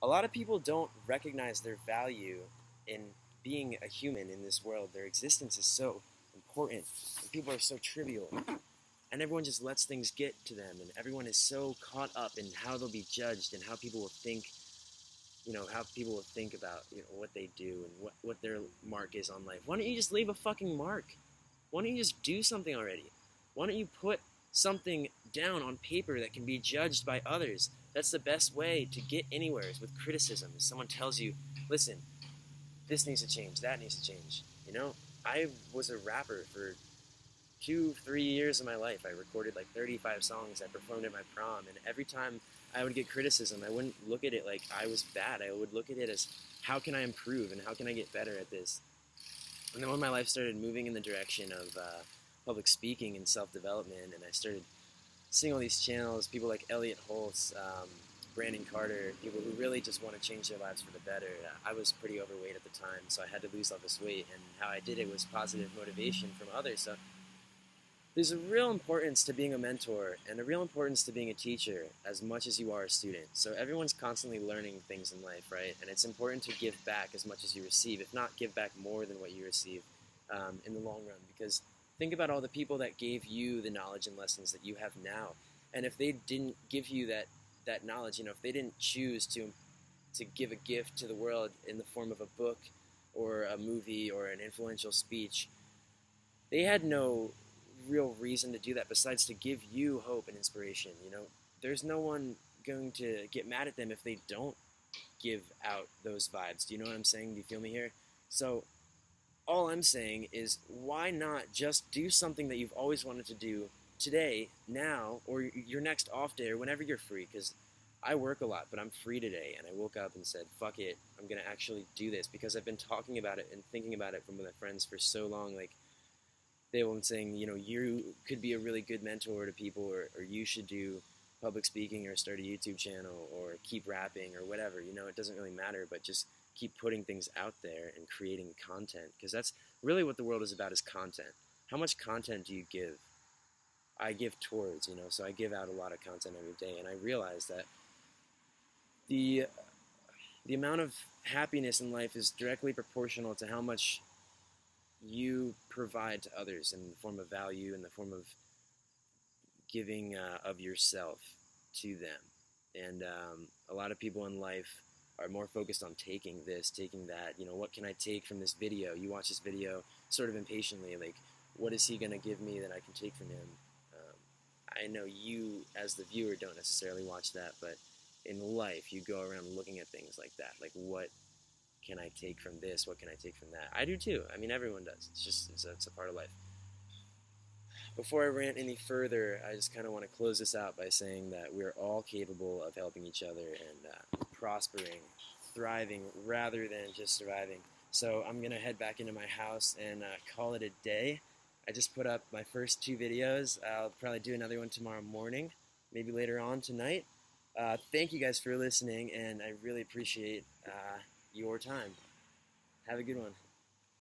A lot of people don't recognize their value in being a human in this world. Their existence is so important, and people are so trivial, and everyone just lets things get to them, and everyone is so caught up in how they'll be judged and how people will think, how people will think about, what they do and what their mark is on life. Why don't you just leave a fucking mark? Why don't you just do something already? Why don't you put something down on paper that can be judged by others? That's the best way to get anywhere is with criticism. If someone tells you, listen, this needs to change, that needs to change. I was a rapper for 2, 3 years of my life. I recorded like 35 songs. I performed at my prom, and every time I would get criticism, I wouldn't look at it like I was bad. I would look at it as how can I improve and how can I get better at this. And then when my life started moving in the direction of public speaking and self-development, and I started seeing all these channels, people like Elliot Holtz, Brandon Carter, people who really just want to change their lives for the better. I was pretty overweight at the time, so I had to lose all this weight, and how I did it was positive motivation from others. So there's a real importance to being a mentor and a real importance to being a teacher as much as you are a student. So everyone's constantly learning things in life, right? And it's important to give back as much as you receive, if not give back more than what you receive in the long run. Because think about all the people that gave you the knowledge and lessons that you have now. And if they didn't give you that knowledge, if they didn't choose to give a gift to the world in the form of a book or a movie or an influential speech, they had no real reason to do that besides to give you hope and inspiration. There's no one going to get mad at them if they don't give out those vibes. Do you know what I'm saying? Do you feel me here? So all I'm saying is, why not just do something that you've always wanted to do today, now, or your next off day, or whenever you're free? Because I work a lot, but I'm free today, and I woke up and said, fuck it, I'm going to actually do this, because I've been talking about it and thinking about it from my friends for so long. Like, they were saying, you could be a really good mentor to people, or you should do public speaking or start a YouTube channel or keep rapping or whatever. It doesn't really matter, but just keep putting things out there and creating content, because that's really what the world is about, is content. How much content do you give? I give towards, so I give out a lot of content every day, and I realize that the the amount of happiness in life is directly proportional to how much you provide to others in the form of value, in the form of giving of yourself to them. And a lot of people in life are more focused on taking this, taking that. What can I take from this video? You watch this video sort of impatiently, like, what is he going to give me that I can take from him? I know you, as the viewer, don't necessarily watch that, but in life, you go around looking at things like that. Like, what can I take from this? What can I take from that? I do too. I mean, everyone does. It's a part of life. Before I rant any further, I just kind of want to close this out by saying that we're all capable of helping each other and prospering, thriving, rather than just surviving. So I'm going to head back into my house and call it a day. I just put up my first 2 videos. I'll probably do another one tomorrow morning, maybe later on tonight. Thank you guys for listening, and I really appreciate your time. Have a good one.